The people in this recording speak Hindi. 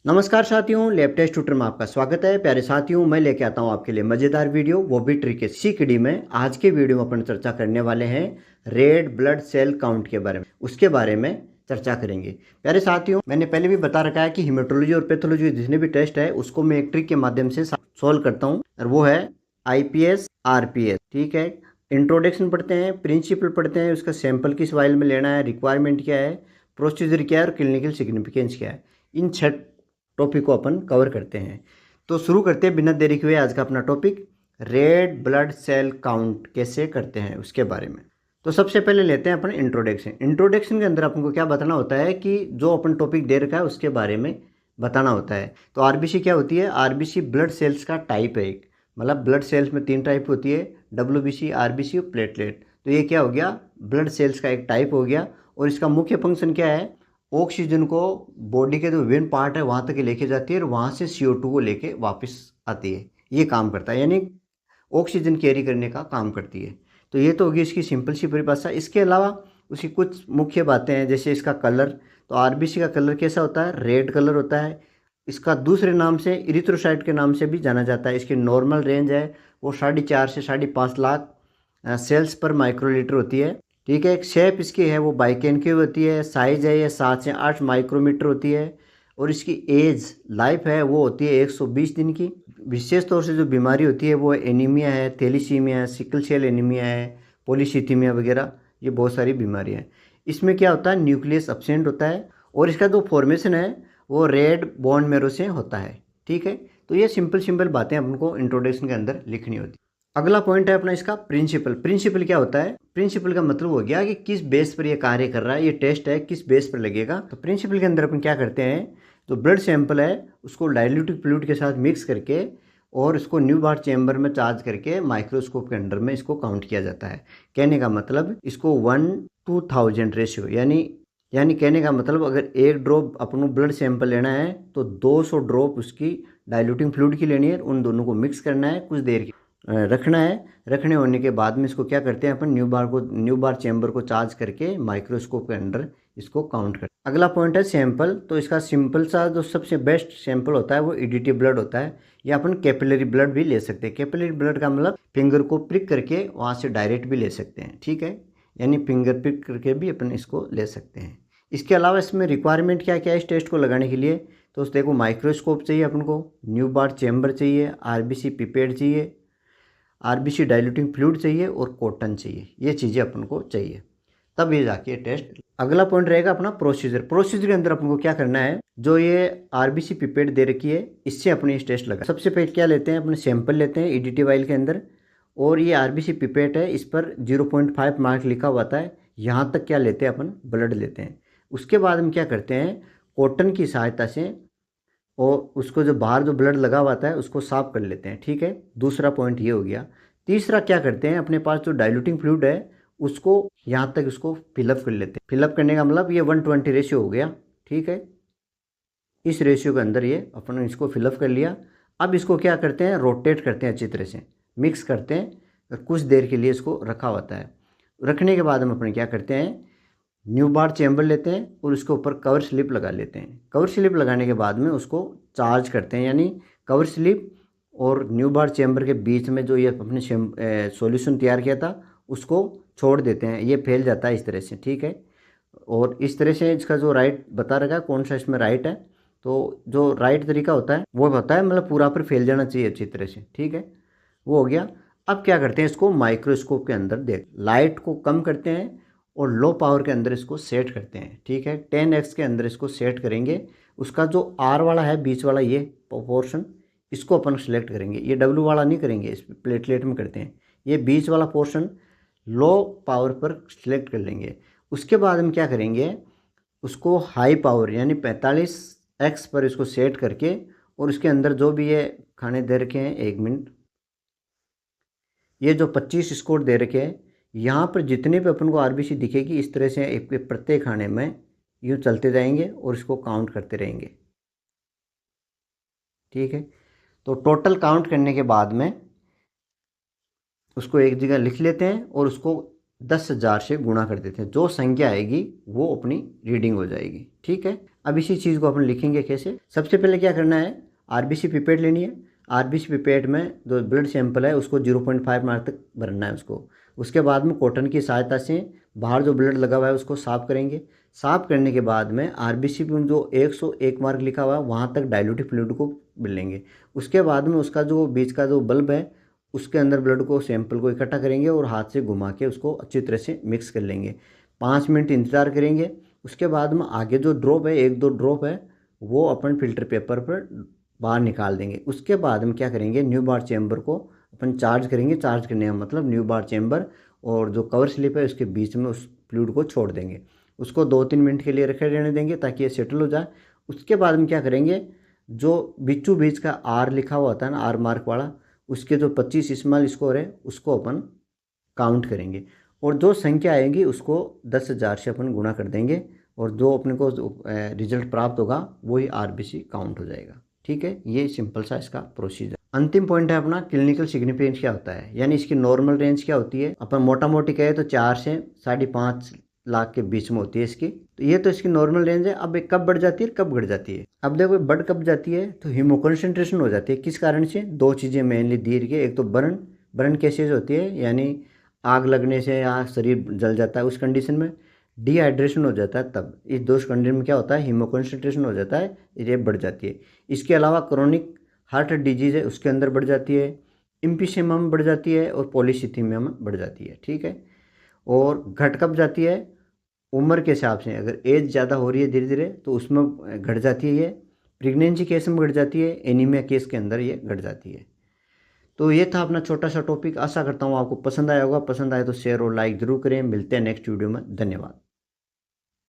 नमस्कार साथियों, लैब टेस्ट ट्यूटर में आपका स्वागत है। प्यारे साथियों, मैं लेके आता हूँ आपके लिए मज़ेदार वीडियो, वो भी ट्रिक है सीकेडी में। आज के वीडियो में अपन चर्चा करने वाले हैं रेड ब्लड सेल काउंट के बारे में, उसके बारे में चर्चा करेंगे। प्यारे साथियों, मैंने पहले भी बता रखा है कि हीमेटोलॉजी और पैथोलॉजी जितने भी टेस्ट है उसको मैं एक ट्रिक के माध्यम से सॉल्व करता हूँ, और वो है IPS RPS। ठीक है, इंट्रोडक्शन पढ़ते हैं, प्रिंसिपल पढ़ते हैं, उसका सैंपल किस वाइल में लेना है, रिक्वायरमेंट क्या है, प्रोसीजर क्या है और क्लिनिकल सिग्निफिकेंस क्या है। इन 6 टॉपिक को अपन कवर करते हैं। तो शुरू करते हैं बिना देरी के हुए आज का अपना topic, red blood cell count कैसे करते हैं उसके बारे में। तो सबसे पहले लेते हैं अपन इंट्रोडक्शन। इंट्रोडक्शन के अंदर अपन को क्या बताना होता है कि जो अपन टॉपिक दे रखा है उसके बारे में बताना होता है। तो आरबीसी क्या होती है? आरबीसी ब्लड सेल्स का टाइप है एक, मतलब ब्लड सेल्स में 3 टाइप होती है, WBC, RBC और प्लेटलेट। तो ये क्या हो गया? ब्लड सेल्स का एक टाइप हो गया। और इसका मुख्य फंक्शन क्या है? ऑक्सीजन को बॉडी के जो विभिन्न पार्ट है वहाँ तक लेके जाती है और वहाँ से CO2 को लेके वापस आती है। ये काम करता है, यानी ऑक्सीजन कैरी करने का काम करती है। तो ये तो होगी इसकी सिंपल सी परिभाषा। इसके अलावा उसकी कुछ मुख्य बातें हैं, जैसे इसका कलर। तो आरबीसी का कलर कैसा होता है? रेड कलर होता है। इसका दूसरे नाम से इरिथ्रोसाइट के नाम से भी जाना जाता है। इसकी नॉर्मल रेंज है वो 4.5 से 5.5 लाख सेल्स पर माइक्रोलीटर होती है। ठीक है, एक शेप इसकी है वो बाइकेनकेव होती है। साइज है ये 7 से 8 माइक्रोमीटर होती है। और इसकी एज लाइफ है वो होती है 120 दिन की। विशेष तौर से जो बीमारी होती है वो एनीमिया है, थैलीसीमिया है, सिकल सेल एनीमिया है, पॉलीसीथीमिया वगैरह, ये बहुत सारी बीमारियाँ हैं। इसमें क्या होता है? न्यूक्लियस एब्सेंट होता है और इसका जो फॉर्मेशन है वो रेड बॉन्ड मेरो से होता है। ठीक है, तो ये सिंपल सिंपल बातें अपन को इंट्रोडक्शन के अंदर लिखनी होती। अगला पॉइंट है अपना इसका प्रिंसिपल। प्रिंसिपल क्या होता है? प्रिंसिपल का मतलब हो गया कि किस बेस पर ये कार्य कर रहा है, ये टेस्ट है किस बेस पर लगेगा। तो प्रिंसिपल के अंदर अपन क्या करते हैं, तो ब्लड सैंपल है उसको डाइल्यूटिव फ्लूइड के साथ मिक्स करके और इसको न्यू बार चैम्बर में चार्ज करके माइक्रोस्कोप के अंडर में इसको काउंट किया जाता है। कहने का मतलब इसको 1:1000 रेशियो, यानी कहने का मतलब अगर एक ड्रॉप अपन ब्लड सैंपल लेना है तो 200 ड्रॉप उसकी डाइल्यूटिंग फ्लूइड की लेनी है। उन दोनों को मिक्स करना है, कुछ देर की रखना है। रखने होने के बाद में इसको क्या करते हैं अपन, न्यू बार चैम्बर को चार्ज करके माइक्रोस्कोप के अंदर इसको काउंट करते हैं। अगला पॉइंट है सैंपल। तो इसका सिंपल सा जो सबसे बेस्ट सैंपल होता है वो EDT ब्लड होता है, या अपन कैपिलरी ब्लड भी ले सकते हैं। कैपिलरी ब्लड का मतलब फिंगर को प्रिक करके वहाँ से डायरेक्ट भी ले सकते हैं। ठीक है, यानी फिंगर प्रिक करके भी अपन इसको ले सकते हैं। इसके अलावा इसमें रिक्वायरमेंट क्या क्या है इस टेस्ट को लगाने के लिए? तो देखो, माइक्रोस्कोप चाहिए अपन को, न्यू बार चैम्बर चाहिए, RBC पिपेट चाहिए, RBC डाइल्यूटिंग फ्लूइड चाहिए और कॉटन चाहिए। ये चीज़ें अपन को चाहिए, तब ये जाके टेस्ट। अगला पॉइंट रहेगा अपना प्रोसीजर। प्रोसीजर के अंदर अपन को क्या करना है, जो ये RBC पिपेट दे रखी है इससे अपने इस टेस्ट लगा। सबसे पहले क्या लेते हैं, अपने सैंपल लेते हैं EDT वाइल के अंदर, और ये RBC पिपेट है, इस पर 0.5 मार्क लिखा हुआ आता है। यहाँ तक क्या लेते हैं अपन, ब्लड लेते हैं। उसके बाद हम क्या करते हैं, कॉटन की सहायता से और उसको जो बाहर जो ब्लड लगा हुआ था है उसको साफ कर लेते हैं। ठीक है, दूसरा पॉइंट ये हो गया। तीसरा क्या करते हैं, अपने पास जो डाइल्यूटिंग फ्लूइड है उसको यहाँ तक उसको फिलअप कर लेते हैं। फिलअप करने का मतलब ये 120 रेशियो हो गया। ठीक है, इस रेशियो के अंदर ये अपन इसको फिलअप कर लिया। अब इसको क्या करते हैं, रोटेट करते हैं, अच्छी तरह से मिक्स करते हैं और कुछ देर के लिए इसको रखा होता है। रखने के बाद हम अपन क्या करते हैं, न्यू बार चैम्बर लेते हैं और उसके ऊपर कवर स्लिप लगा लेते हैं। कवर स्लिप लगाने के बाद में उसको चार्ज करते हैं, यानी कवर स्लिप और न्यू बार चैम्बर के बीच में जो ये अपने सॉल्यूशन तैयार किया था उसको छोड़ देते हैं। ये फैल जाता है इस तरह से। ठीक है, और इस तरह से इसका जो राइट बता रखा है कौन सा इसमें राइट है, तो जो राइट तरीका होता है वो होता है मतलब पूरा पर फैल जाना चाहिए अच्छी तरह से। ठीक है, वो हो गया। अब क्या करते हैं, इसको माइक्रोस्कोप के अंदर देख लाइट को कम करते हैं और लो पावर के अंदर इसको सेट करते हैं। ठीक है, 10x के अंदर इसको सेट करेंगे। उसका जो R वाला है बीच वाला ये पोर्शन, इसको अपन सेलेक्ट करेंगे। ये W वाला नहीं करेंगे, इस प्लेटलेट में करते हैं। ये बीच वाला पोर्शन लो पावर पर सिलेक्ट कर लेंगे। उसके बाद हम क्या करेंगे, उसको हाई पावर यानी 45x पर इसको सेट करके और उसके अंदर जो भी ये खाने दे रखे हैं, 1 मिनट, ये जो 25 स्कोर दे रखे हैं यहाँ पर जितने भी अपन को RBC दिखेगी इस तरह से एक प्रत्येक खाने में यूँ चलते जाएंगे और इसको काउंट करते रहेंगे। ठीक है, तो टोटल काउंट करने के बाद में उसको एक जगह लिख लेते हैं और उसको 10,000 से गुणा कर देते हैं। जो संख्या आएगी वो अपनी रीडिंग हो जाएगी। ठीक है, अब इसी चीज़ को अपन लिखेंगे कैसे। सबसे पहले क्या करना है, आरबीसी पिपेट लेनी है। आरबीसी पिपेट में जो ब्लड सैंपल है उसको 0.5 मार्क तक भरना है उसको। उसके बाद में कॉटन की सहायता से बाहर जो ब्लड लगा हुआ है उसको साफ करेंगे। साफ करने के बाद में आरबीसी में जो 101 मार्क लिखा हुआ है वहाँ तक डाइल्यूटेड फ्लूइड को लेंगे। उसके बाद में उसका जो बीच का जो बल्ब है उसके अंदर ब्लड को सैंपल को इकट्ठा करेंगे और हाथ से घुमा के उसको अच्छी तरह से मिक्स कर लेंगे। 5 मिनट इंतज़ार करेंगे। उसके बाद में आगे जो ड्रॉप है, 1-2 ड्रॉप है, वो अपन फिल्टर पेपर पर बाहर निकाल देंगे। उसके बाद में क्या करेंगे, न्यू बार चैम्बर को अपन चार्ज करेंगे। चार्ज करने का मतलब न्यू बार चैम्बर और जो कवर स्लिप है उसके बीच में उस फ्लूइड को छोड़ देंगे। उसको 2-3 मिनट के लिए रखे रहने देंगे ताकि ये सेटल हो जाए। उसके बाद में क्या करेंगे, जो बीचों बीच का आर लिखा हुआ होता है ना, आर मार्क वाला, उसके जो 25 स्मॉल स्कोर है उसको अपन काउंट करेंगे और जो संख्या आएगी उसको 10,000 से अपन गुणा कर देंगे और जो अपने को रिजल्ट प्राप्त होगा वही आरबीसी काउंट हो जाएगा। ठीक है, ये सिंपल सा इसका प्रोसीजर। अंतिम पॉइंट है अपना क्लिनिकल सिग्निफिकेंस क्या होता है, यानी इसकी नॉर्मल रेंज क्या होती है। अपन मोटा मोटी कहे तो 4 से 5.5 लाख के बीच में होती है इसकी। तो ये तो इसकी नॉर्मल रेंज है। अब ये कब बढ़ जाती है, कब घट जाती है। अब देखो बढ़ कब जाती है तो हीमो कंसंट्रेशन हो जाती है। किस कारण से, दो चीज़ें मेनली दी रही है। एक तो बर्न, बर्न केसेज होती है यानी आग लगने से या शरीर जल जाता है उस कंडीशन में। डिहाइड्रेशन हो जाता है तब। इस दो कंडीशन में क्या होता है, हीमो कंसंट्रेशन हो जाता है, ये बढ़ जाती है। इसके अलावा क्रोनिक हार्ट डिजीज है उसके अंदर बढ़ जाती है, इम्पीसेमा में बढ़ जाती है और पॉलीसीथीमिया में बढ़ जाती है। ठीक है, और घट कब जाती है, उम्र के हिसाब से। अगर एज ज़्यादा हो रही है धीरे धीरे तो उसमें घट जाती है ये। प्रेगनेंसी केस में घट जाती है, एनीमिया केस के अंदर ये घट जाती है। तो ये था अपना छोटा सा टॉपिक। आशा करता हूँ आपको पसंद आया होगा। पसंद आए तो शेयर और लाइक ज़रूर करें। मिलते हैं नेक्स्ट वीडियो में। धन्यवाद।